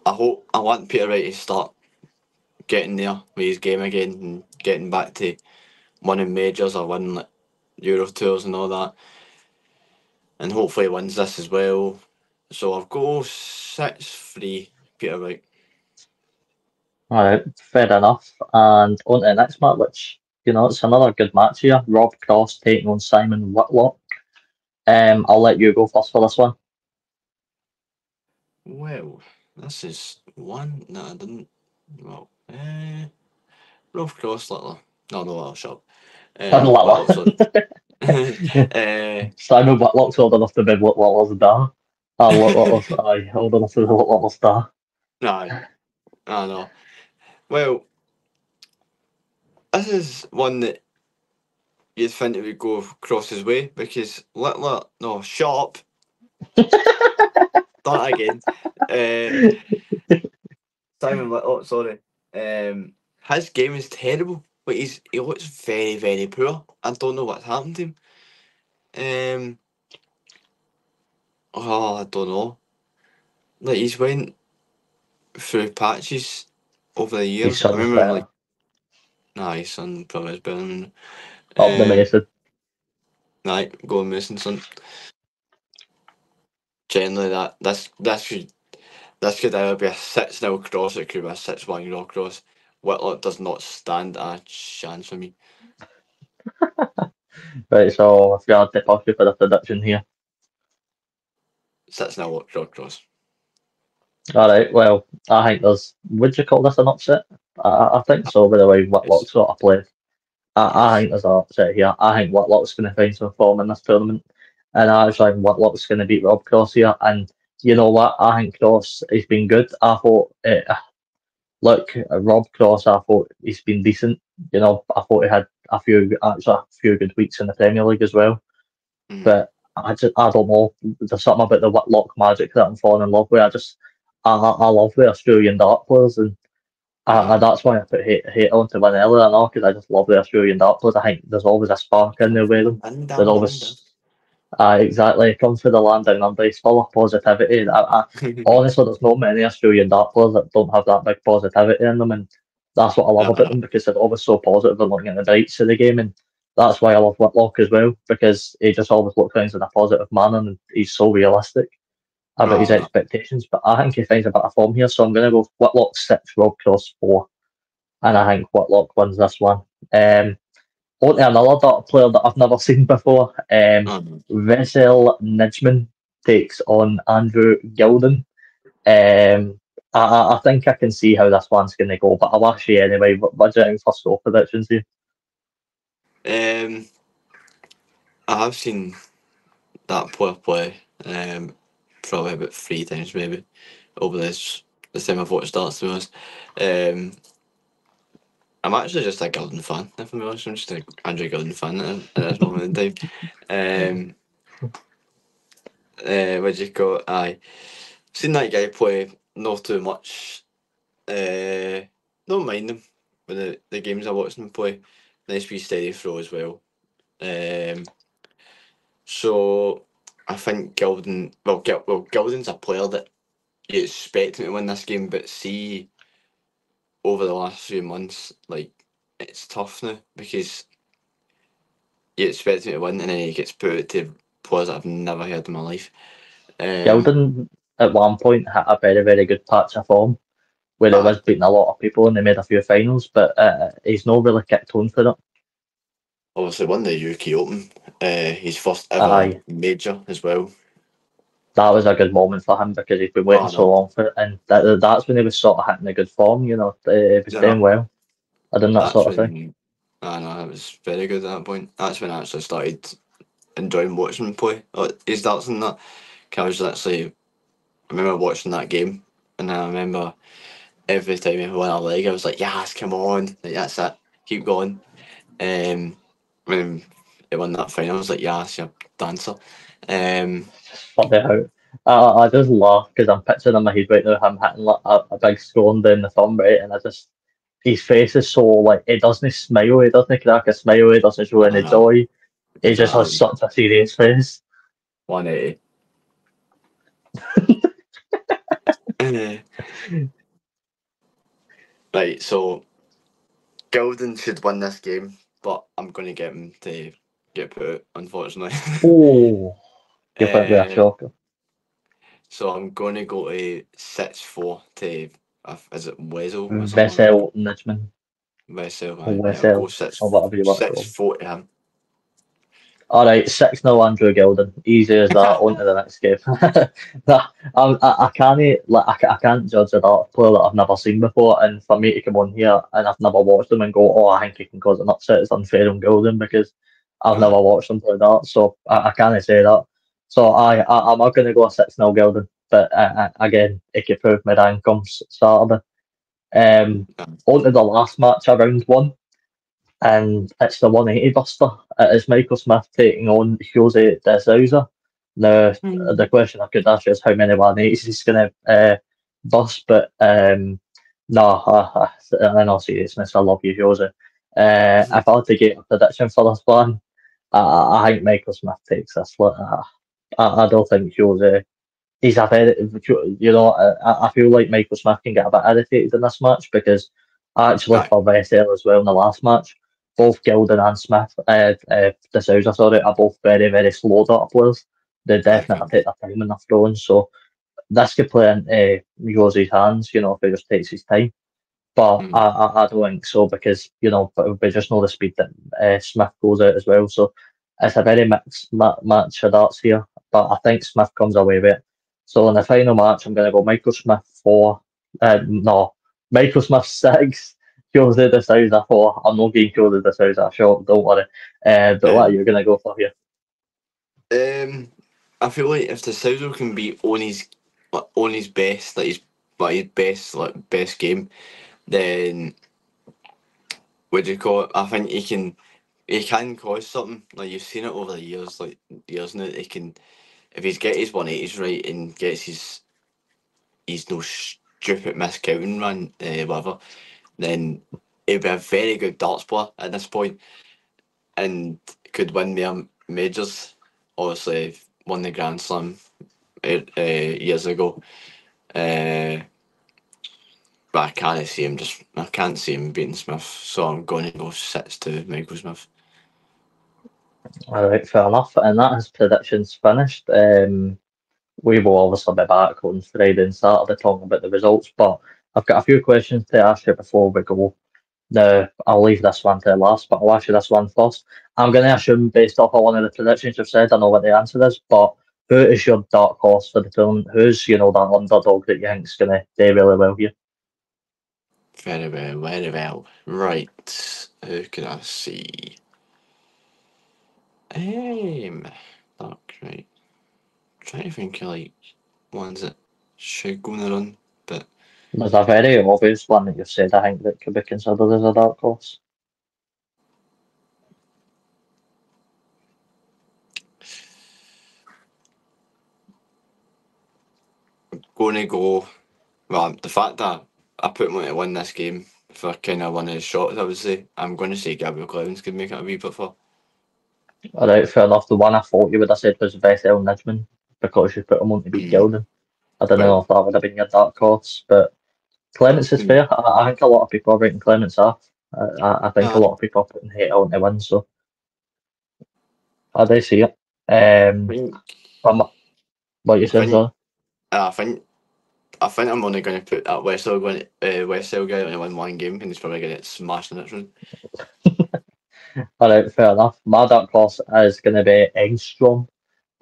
I want Peter Wright to start getting there with his game again and getting back to winning majors or winning like Euro Tours and all that. And hopefully he wins this as well. So I'll go 6-3 Peter Wright. All right, fair enough. And on to the next match, which, it's another good match here. Rob Cross taking on Simon Whitlock. I'll let you go first for this one. Well, this is one that I didn't. Well, Rob Cross, Littler. No, I'll shut up. And Whitlock, sorry. Simon Whitlock's old enough to be Whitlock's da. Whitlock's old enough to be Whitlock's da. No, I know. Well, this is one that you'd think it would go Cross's way because Littler. No, shut up. Start again. Simon Whitlock, sorry. His game is terrible. Like he looks very, very poor. I don't know what's happened to him. I don't know. Like he's went through patches over the His years. I son's remember better. like, nah, his son probably is better than Up the Mason. Right, going Mason son. Generally, this could either be a 6-0 cross, it could be a 6-1 draw cross. Whitlock does not stand a chance for me. Right, so if you had to push you for the prediction here. 6-0 draw cross. Alright, well, I think would you call this an upset? I think so, by the way Whitlock sort of played. I think there's an upset here. I think Whitlock's going to find some form in this tournament. And I actually think Whitlock's going to beat Rob Cross here. And you know what? I think Cross has been good. I thought, Rob Cross, I thought he's been decent. You know, I thought he had a few good weeks in the Premier League as well. Mm. But I don't know. There's something about the Whitlock magic that I'm falling in love with. I love the Australian dart players, and that's why I put hate onto Vanilla and all, because I just love the Australian dart players. I think there's always a spark in there with them. And There's always exactly. It comes from the land down under. It's full of positivity. Honestly, there's not many Australian dart players that don't have that big positivity in them, and that's what I love about them, because they're always so positive and looking at the brights of the game, and that's why I love Whitlock as well, because he just always looks things in a positive manner, and he's so realistic about his expectations. But I think he finds a bit of form here, so I'm going to go Whitlock 6, Rob Cross 4, and I think Whitlock wins this one. On to another dart player that I've never seen before. Vesel Nijman takes on Andrew Gilden. I think I can see how this one's going to go, but I'll ask you anyway. What do you think for score predictions here? I have seen that player play probably about 3 times maybe over this time I've watched darts, to be honest. I'm actually just a Gilden fan, if I'm honest. I'm just an Andrew Gilden fan at this moment in time. What do you call it? Aye. Seen that guy play not too much. Don't mind him with the games I watched him play. Nice wee steady throw as well. So I think Gilden. Gilden's a player that you expect him to win this game, but see, over the last few months, like it's tough now because you expect him to win and then he gets put out to players that I've never heard in my life. Gilden at one point had a very, very good patch of form where he was beating a lot of people and they made a few finals, but he's not really kicked on for it. Obviously won the UK Open, his first ever major as well. That was a good moment for him because he's been waiting so long for it, and that's when he was sort of hitting a good form. You know, he was doing well. I done that sort of thing. I know, it was very good at that point. That's when I actually started enjoying watching him play. His darts and that. I was actually, I remember watching that game, and I remember every time he won a leg, I was like, "Yes, come on, like, that's it, keep going." When he won that final, I was like, "Yes, you're a dancer." Funny how I just laugh because I'm picturing in my head right now him hitting like a big stone down the thumb, right, and his face is so like he doesn't smile, he doesn't crack a smile, he doesn't show any joy. He just has such a serious face. 180. Right, so Gilden should win this game, but I'm going to get him to get put out, unfortunately. Oh, you're going to be a shocker. So I'm going to go to 6-4 to, is it Wesel? Vesel Nijman. Wesel, Wesel, or whatever you want to call him. 6-4 to him. Alright, 6-0 Andrew Gildon. Easy as that. On to the next game. Nah, I can't like I can't judge a dart player that I've never seen before, and for me to come on here and I've never watched them and go, oh, I think he can cause an upset. It's unfair on Gildon because I've never watched him play dart, so I can't say that. So I'm not going to go a 6-0 Gildon, but again, it could prove me wrong comes Saturday. On to the last match of round one, and it's the 180 buster. It is Michael Smith taking on Jose de Souza. Now, the question I could ask you is how many 180s he's going to bust, but no, in all seriousness, I love you, Jose. If I had to get a prediction for this one, I think Michael Smith takes this. I don't think Jose. He's a very, I feel like Michael Smith can get a bit irritated in this match because actually Aye. for Vessel as well in the last match, both Gildon and Smith, De Souza, sorry, are both very, very slow dart players. They definitely take their time in their throwing, so this could play into Jose's hands, if he just takes his time. But I don't think so because, we just know the speed that Smith goes out as well. So it's a very mixed match of darts here. But I think Smith comes away with it. So in the final match, I'm going to go Michael Smith 4. No, Michael Smith 6. Jose de Souza 4. I'm not getting Jose de Souza a shot, don't worry. But what are you going to go for here? I feel like if the Souza can be on his best, his best game, then what do you call it? I think he can cause something. Like you've seen it over the years, now. He can, if he's get his 180s right and gets his no stupid miscounting run, whatever, then he'll be a very good darts player at this point and could win more majors. Obviously, won the Grand Slam years ago. But I can't see him beating Smith, so I'm going to go 6-2 Michael Smith. All right, fair enough. And that is predictions finished. We will obviously be back on Friday and Saturday talking about the results, but I've got a few questions to ask you before we go. Now, I'll leave this one to last, but I'll ask you this one first. I'm going to assume, based off of one of the predictions you've said, I know what the answer is, but who is your dark horse for the tournament? Who's, that underdog that you think is going to do really well here? Very well, very well. Right, who can I see? Right. Trying to think of ones that should go on the run, but There's a very obvious one that you've said, I think, that could be considered as a dark horse. going to go. Well, the fact that I put him on to win this game for kind of one of his shots, I would say I'm going to say Gabriel Clevens could make it a wee bit for. All right, fair enough. The one I thought you would have said was Vessel Nijman because you put him on to beat Gildon. I don't know if that would have been your dark horse, but Clements is fair. I think a lot of people are writing Clements off. I think a lot of people are putting hate on to win, so I do see it. What you saying, sorry? I think I'm only going to put that Westhill guy only win one game, and he's probably going to get smashed in this run. All right, fair enough. My dark horse is going to be Engstrom,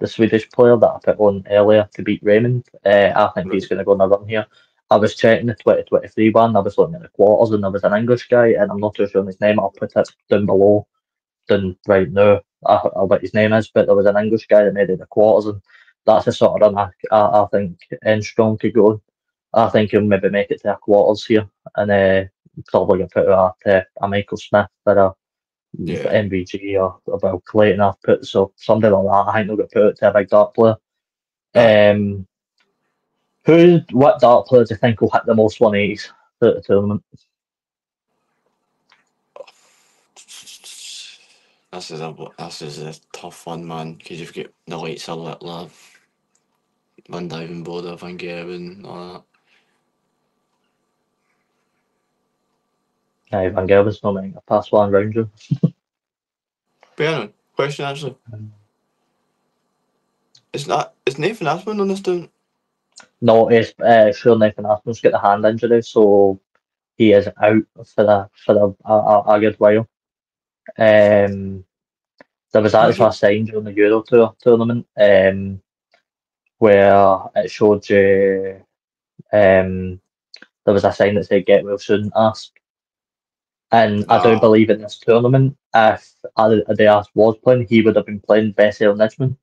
the Swedish player that I put on earlier to beat Raymond. I think he's going to go on a run here. I was checking the 2023 one. I was looking at the quarters, and there was an English guy, and I'm not too sure on his name. I'll put it down below. Right now, what his name is, but there was an English guy that made it the quarters, and that's the sort of run I think Enstrom could go on. I think he'll maybe make it to a quarters here, and probably get put out a Michael Smith for a MVG or about Clayton I've put, so something like that. I think they'll get put out to a big dart player. What dart player do you think will hit the most 180s throughout the tournament? This is a tough one, man, because you've got the lights are lit, Van Diving Board, I think, and all that. Van Gerwen's not making a pass one round you. But yeah, question actually. Is Nathan Aspman on this tournament? No, it's sure Nathan Aspman's got the hand injury, so he is out for a good while. There was actually a sign during the Euro Tour tournament where it showed you there was a sign that said "Get well soon" ask. And I do believe in this tournament, if Adidas was playing, he would have been playing Bessel Nijman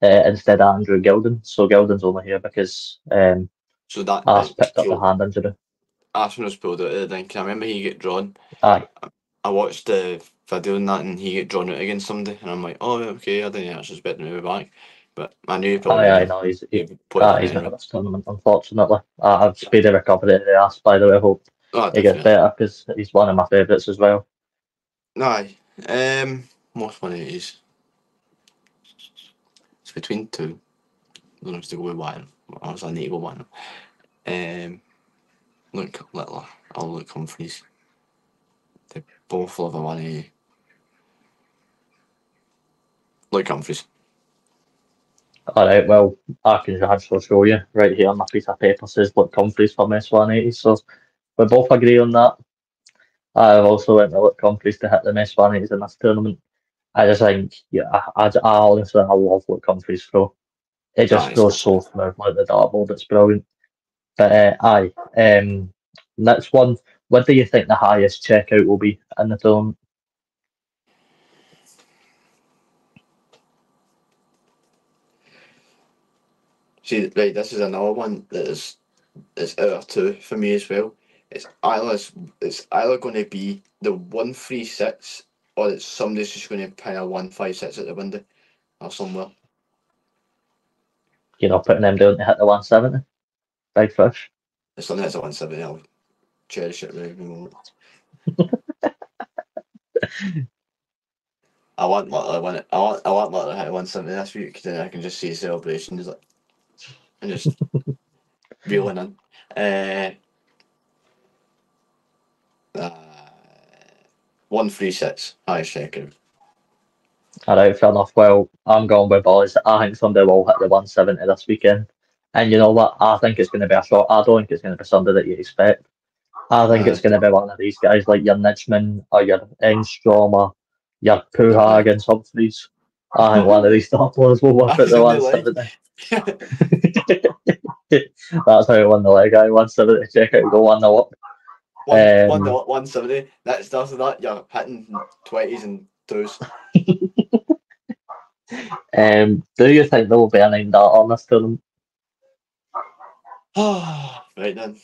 instead of Andrew Gilden. So Gilden's only here because So that Ars picked up the hand injury. Arsenal's pulled out of the thing. Can I remember he get drawn? Aye. I watched the video and that, and he get drawn out against somebody, and I'm like, oh, okay, I didn't actually expect him to be back, but I knew he probably Aye, would no, he's played not at this tournament, unfortunately. I've speedy recovery to the ass, by the way. I hope he gets better because he's one of my favourites as well. Aye. Most 180s. It's between two. I don't know if to go with one. I was need to go one. Look Littler. I'll look Humphries. They both love a 180. Look Humphries. Alright, well, I can actually show you right here on my piece of paper says look Humphries for Miss 180, so we both agree on that. I've also went to look Humphries to hit the Miss 180s in this tournament. I just think, yeah, I honestly, I love what Humphries throw. It just goes so smooth like the dartboard, it's brilliant. But next one, what do you think the highest checkout will be in the tournament? See, right, this is another one that is out of two for me as well. It's either going to be the 136 or it's somebody's just going to pin a 156 at the window or somewhere. You're not putting them down to hit the 170? Big fish. If something hits a 170, I'll cherish it every moment. I want Littler to win it. I want Littler to hit 170 this week, then I can just see celebrations like and just reeling in. 136, highest checkout. Alright, fair enough. Well, I'm going with boys. I think somebody will hit the 170 this weekend. And you know what? I think it's going to be a shot. I don't think it's going to be somebody that you expect. I think it's going to be one of these guys like your Nijman or your Engstrom or your Puha against Humphries. I think one of these top players will work at the 170. That's how it won the leg. 170 check out, go 1-0 up. 170. That's after that, you're hitting 20s and 2s. Do you think there will be a 9 dart on this tournament? Right then.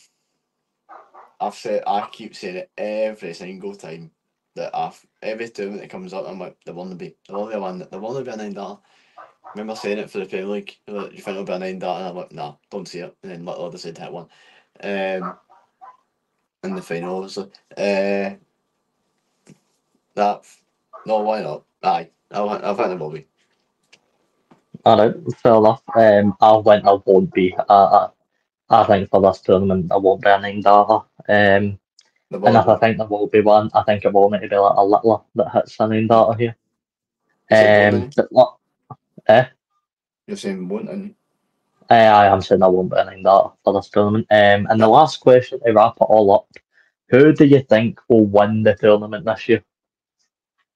I keep saying it every single time that every tournament that comes up, I'm like, there will only be a 9 dart. I remember saying it for the Premier League. Like, you think it'll be a 9 dart? And I'm like, nah, don't see it. And then Littler decided to hit one. In the final, obviously. No, why not? Aye, I think it will be. Alright, fair enough. I went I won't be. I think for this tournament there won't be a 9 darter. And if I think there will be one, I think it will need to be like a Littler that hits a 9 darter here. You're saying won't, and I am saying there won't be a 9 darter for this tournament. And the last question to wrap it all up, who do you think will win the tournament this year?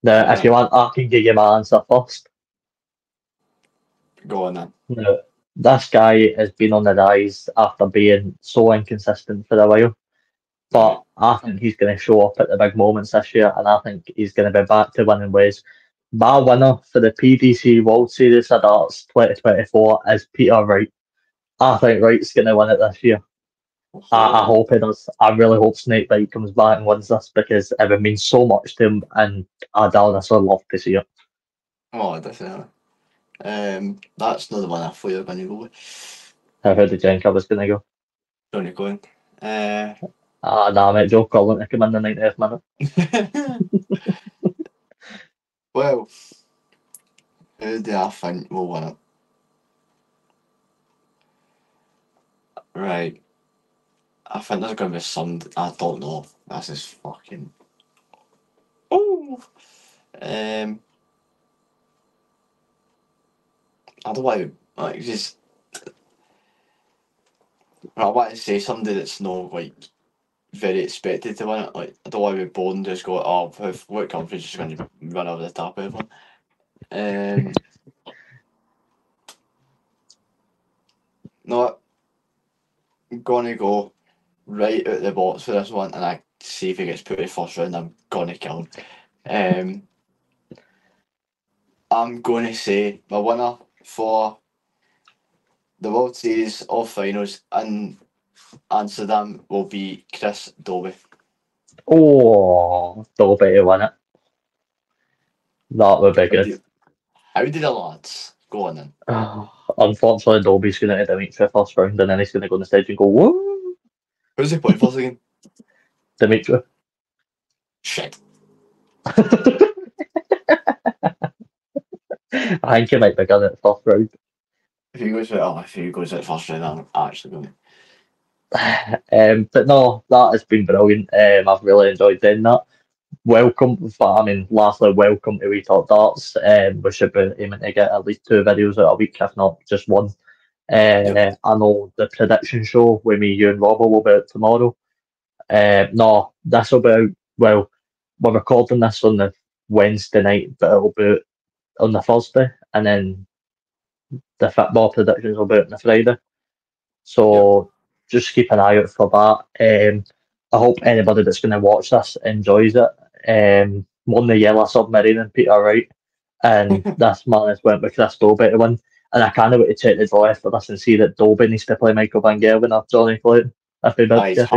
Now, if you want, I can give you my answer first. Go on then. Now, this guy has been on the rise after being so inconsistent for a while. But I think he's going to show up at the big moments this year, and I think he's going to be back to winning ways. My winner for the PDC World Series of Darts 2024 is Peter Wright. I think Wright's going to win it this year. I hope he does. I really hope Snakebite comes back and wins this because it would mean so much to him, and I'd honestly love to see it. Oh, definitely. That's not the one I thought you were going to go with. How did you think I was going to go? Johnny Cohen. Nah, mate, Joe Cullen to come in the 90th minute. Well, who do I think will win it? Right. I think there's going to be some. I don't know. This is fucking. Oh. I don't want to just. I want to say somebody that's not like very expected to win it. Like I don't want to be bold and just go, oh, what country's just going to run over the top of everyone. No, I'm gonna go right out the box for this one, and I see if he gets put in the first round. I'm gonna kill him. I'm gonna say my winner for the World Series of Finals in Amsterdam will be Chris Dobie. Oh, Dobie to win it. That would be good. How did the lads go on then? Unfortunately, Dobie's going to Dimitri first round, and then he's going to go on the stage and go, whoa! Who's he playing first again? Dimitri. Shit. I think he might be good at first round. If he goes at first round, I'm actually going But no, that has been brilliant. I've really enjoyed doing that. Welcome, lastly, welcome to We Talk Darts. We should be aiming to get at least 2 videos out a week, if not just one. Yep. I know the prediction show with me, you and Robert will be out tomorrow. No, this will be out, well, we're recording this on the Wednesday night, but it'll be out on the Thursday, and then the football predictions will be out on the Friday. So just keep an eye out for that. I hope anybody that's going to watch this enjoys it. Won the Yellow Submarine and Peter Wright, and this man has went with Chris Dobie to win. And I can't wait to check the draw after this and see that Dobie needs to play Michael Van Gerwen or Johnny Clayton if he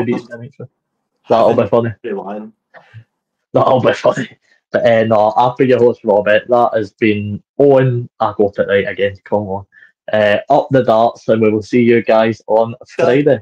beats Dimitri. That'll be funny. That'll be funny. But no, I've been your host, Robert. That has been Owen. I got it right again. Come on. Up the darts, and we will see you guys on Friday.